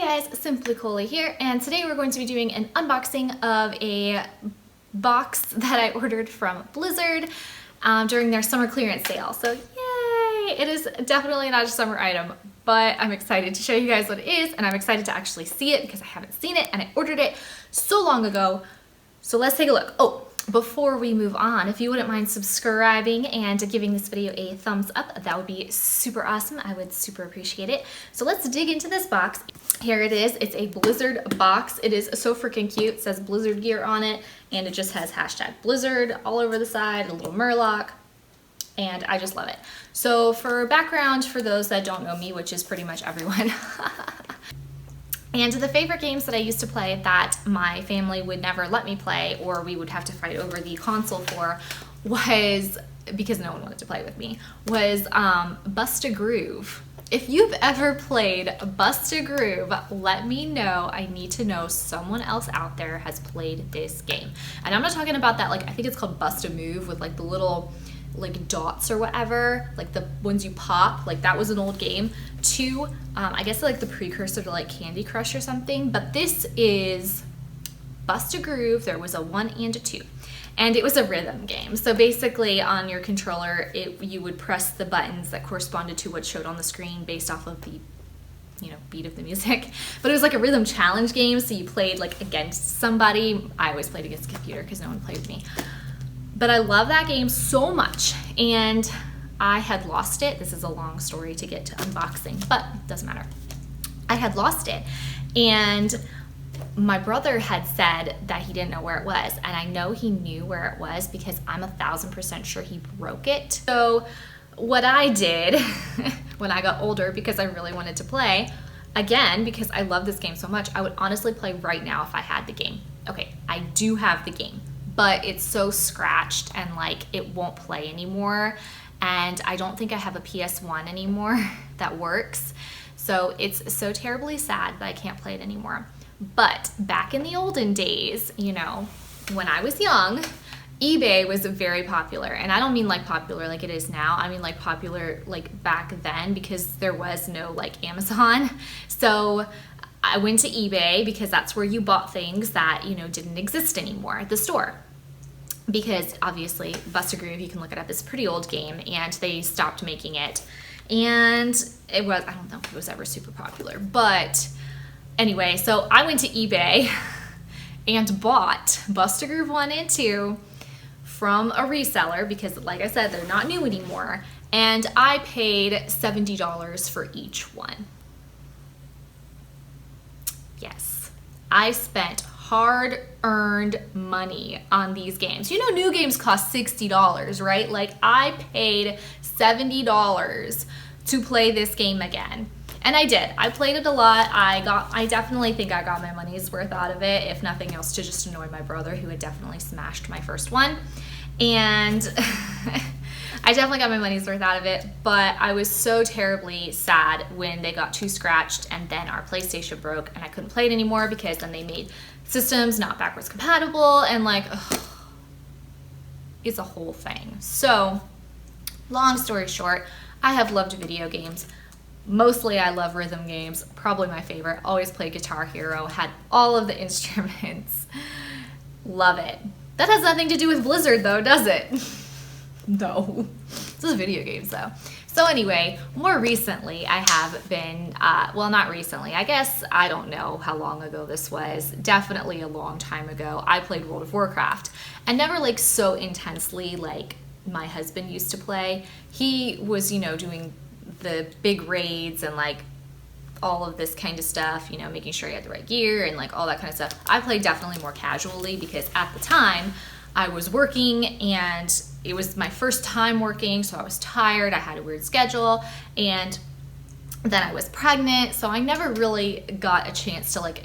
Hey guys, Simply Coley here, and today we're going to be doing an unboxing of a box that I ordered from Blizzard during their summer clearance sale. So yay! It is definitely not a summer item, but I'm excited to show you guys what it is, and I'm excited to actually see it because I haven't seen it and I ordered it so long ago. So let's take a look. Oh, before we move on, if you wouldn't mind subscribing and giving this video a thumbs up, that would be super awesome. I would super appreciate it. So let's dig into this box. Here it is. It's a Blizzard box. It is so freaking cute. It says Blizzard gear on it, and it just has hashtag Blizzard all over the side, a little Murloc, and I just love it. So for background, for those that don't know me, which is pretty much everyone, and the favorite games that I used to play that my family would never let me play, or we would have to fight over the console for, was, because no one wanted to play with me, was Bust a Groove. If you've ever played Bust a Groove, let me know. I need to know someone else out there has played this game. And I'm not talking about that, like, I think it's called Bust a Move with like the little like dots or whatever, like the ones you pop, like that was an old game too. I guess like the precursor to like Candy Crush or something, but this is Bust a Groove. There was a 1 and a 2, and it was a rhythm game. So basically on your controller, you would press the buttons that corresponded to what showed on the screen based off of the beat of the music. But it was like a rhythm challenge game, so you played like against somebody. I always played against the computer because no one played with me. But I love that game so much, and I had lost it. This is a long story to get to unboxing, but it doesn't matter. I had lost it, and my brother had said that he didn't know where it was, and I know he knew where it was because I'm 1000% sure he broke it. So what I did when I got older, because I really wanted to play, again, because I love this game so much, I would honestly play right now if I had the game. Okay, I do have the game, but it's so scratched and like it won't play anymore, and I don't think I have a PS1 anymore that works, so it's so terribly sad that I can't play it anymore. But back in the olden days, you know, when I was young, eBay was very popular, and I don't mean like popular like it is now. I mean like popular like back then, because there was no like Amazon. So I went to eBay because that's where you bought things that, you know, didn't exist anymore at the store. Because obviously Bust a Groove, you can look it up, it's a pretty old game, and they stopped making it. And it was, I don't know if it was ever super popular, but anyway, so I went to eBay and bought Bust a Groove 1 and 2 from a reseller because, like I said, they're not new anymore, and I paid $70 for each one. Yes, I spent hard-earned money on these games. You know, new games cost $60, right? Like, I paid $70 to play this game again. And I did. I played it a lot. I definitely think I got my money's worth out of it, if nothing else to just annoy my brother, who had definitely smashed my first one. And I definitely got my money's worth out of it, but I was so terribly sad when they got too scratched and then our PlayStation broke and I couldn't play it anymore because then they made systems not backwards compatible, and like, ugh, it's a whole thing. So long story short, I have loved video games. Mostly I love rhythm games, probably my favorite. Always played Guitar Hero, had all of the instruments. Love it. That has nothing to do with Blizzard though, does it? No. This is video games though. So anyway, more recently I have been, well, not recently, I guess, I don't know how long ago this was, definitely a long time ago, I played World of Warcraft, and never like so intensely like my husband used to play. He was, you know, doing the big raids and like all of this kind of stuff, you know, making sure you had the right gear and like all that kind of stuff. I played definitely more casually because at the time I was working, and it was my first time working, so I was tired, I had a weird schedule, and then I was pregnant, so I never really got a chance to like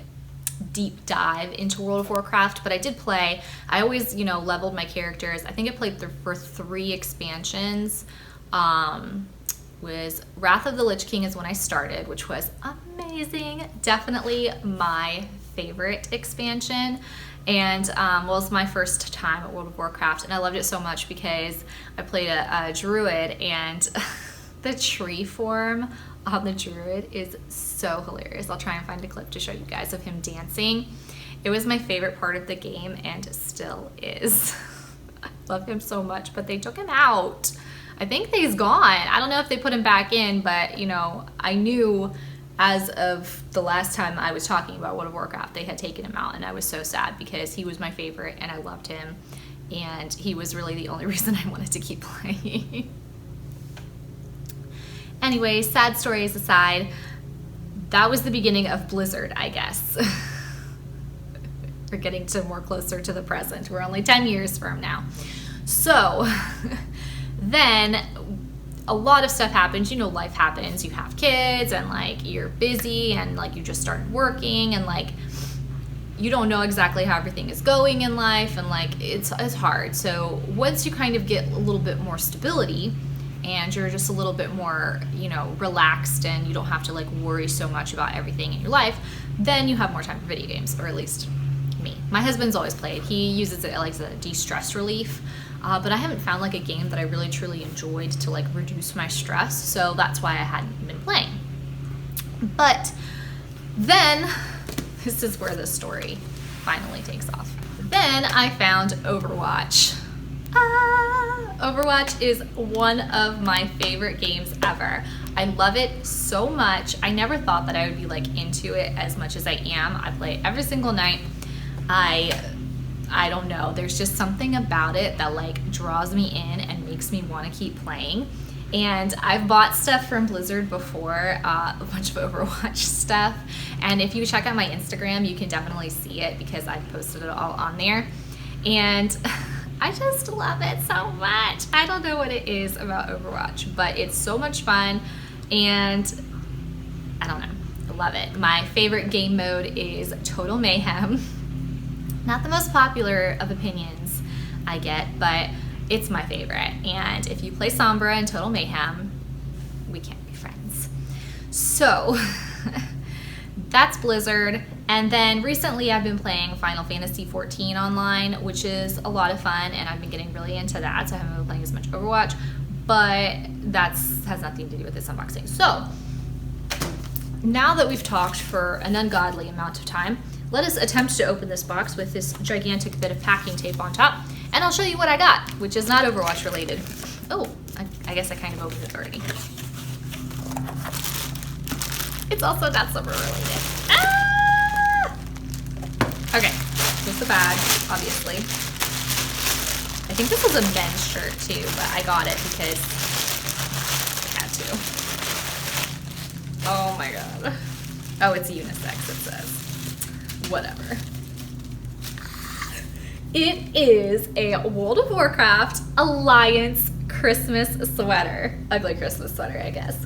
deep dive into World of Warcraft, but I did play. I always, you know, leveled my characters. I think I played for 3 expansions. Was Wrath of the Lich King is when I started, which was amazing. Definitely my favorite expansion, and was my first time at World of Warcraft, and I loved it so much because I played a druid, and the tree form on the druid is so hilarious. I'll try and find a clip to show you guys of him dancing. It was my favorite part of the game and still is. I love him so much, but they took him out. I think he's gone. I don't know if they put him back in, but you know, I knew as of the last time I was talking about World of Warcraft, they had taken him out, and I was so sad because he was my favorite and I loved him, and he was really the only reason I wanted to keep playing. Anyway, sad stories aside, that was the beginning of Blizzard, I guess. We're getting to more closer to the present. We're only 10 years from now. So then a lot of stuff happens. You know, life happens. You have kids and like you're busy and like you just started working and like you don't know exactly how everything is going in life, and like it's hard. So once you kind of get a little bit more stability and you're just a little bit more, you know, relaxed and you don't have to like worry so much about everything in your life, then you have more time for video games, or at least me. My husband's always played. He uses it like as a de-stress relief, but I haven't found like a game that I really truly enjoyed to like reduce my stress, so that's why I hadn't been playing. But then, this is where the story finally takes off. Then I found Overwatch. Overwatch is one of my favorite games ever. I love it so much. I never thought that I would be like into it as much as I am. I play it every single night. I don't know, there's just something about it that like draws me in and makes me want to keep playing. And I've bought stuff from Blizzard before, a bunch of Overwatch stuff, and if you check out my Instagram you can definitely see it because I've posted it all on there, and I just love it so much. I don't know what it is about Overwatch, but it's so much fun, and I don't know, I love it. My favorite game mode is Total Mayhem. Not the most popular of opinions I get, but it's my favorite. And if you play Sombra and Total Mayhem, we can't be friends. So that's Blizzard. And then recently I've been playing Final Fantasy XIV online, which is a lot of fun, and I've been getting really into that, so I haven't been playing as much Overwatch, but that has nothing to do with this unboxing. So now that we've talked for an ungodly amount of time, let us attempt to open this box with this gigantic bit of packing tape on top, and I'll show you what I got, which is not Overwatch related. Oh, I guess I kind of opened it already. It's also not summer related. Ah! Okay, here's the bag, obviously. I think this was a men's shirt too, but I got it because I had to. Oh my god. Oh, it's unisex, it says. Whatever. It is a World of Warcraft Alliance Christmas sweater. Ugly Christmas sweater, I guess.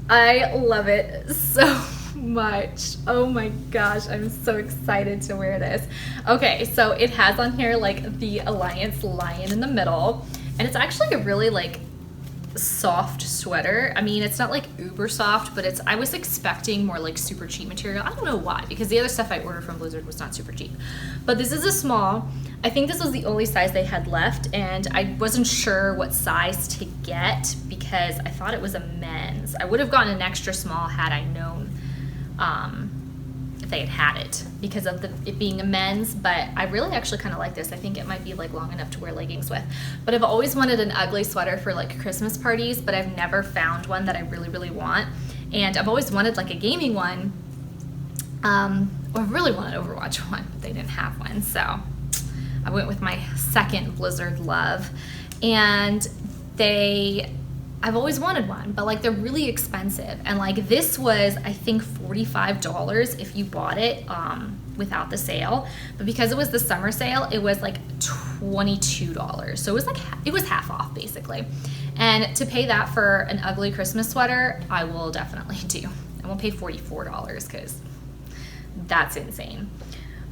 I love it so much. Oh my gosh, I'm so excited to wear this. Okay, so it has on here like the Alliance lion in the middle, and it's actually a really like soft sweater. I mean, it's not like uber soft, but I was expecting more like super cheap material. I don't know why, because the other stuff I ordered from Blizzard was not super cheap. But this is a small. I think this was the only size they had left, and I wasn't sure what size to get because I thought it was a men's. I would have gotten an extra small had I known if they had it because of it being a men's, but I really actually kind of like this. I think it might be like long enough to wear leggings with. But I've always wanted an ugly sweater for like Christmas parties, but I've never found one that I really, really want. And I've always wanted like a gaming one, or I really wanted an Overwatch one, but they didn't have one. So I went with my second Blizzard love, and I've always wanted one, but like they're really expensive, and like this was I think $45 if you bought it without the sale, but because it was the summer sale it was like $22, so it was half off basically. And to pay that for an ugly Christmas sweater, I will definitely do. I won't pay $44 because that's insane.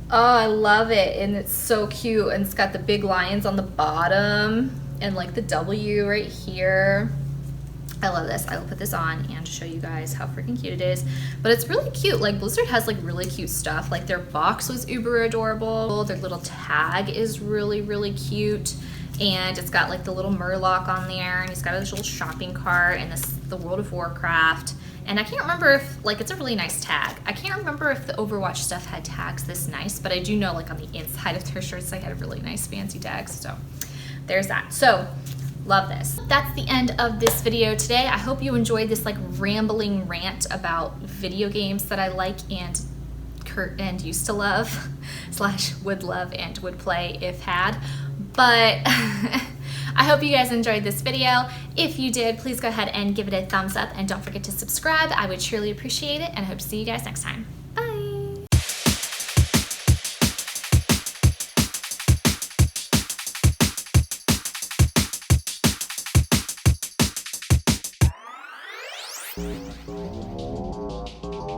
Oh, I love it, and it's so cute, and it's got the big lions on the bottom and like the W right here. I love this. I will put this on and show you guys how freaking cute it is. But it's really cute. Like Blizzard has like really cute stuff. Like their box was uber adorable. Their little tag is really, really cute. And it's got like the little Murloc on there, and he's got his little shopping cart and the the World of Warcraft. And I can't remember if, like, it's a really nice tag. I can't remember if the Overwatch stuff had tags this nice, but I do know, like, on the inside of their shirts, they had really nice fancy tags. So there's that. So love this. That's the end of this video today. I hope you enjoyed this, like, rambling rant about video games that I like and used to love / would love and would play if had. But I hope you guys enjoyed this video. If you did, please go ahead and give it a thumbs up and don't forget to subscribe. I would surely appreciate it, and I hope to see you guys next time.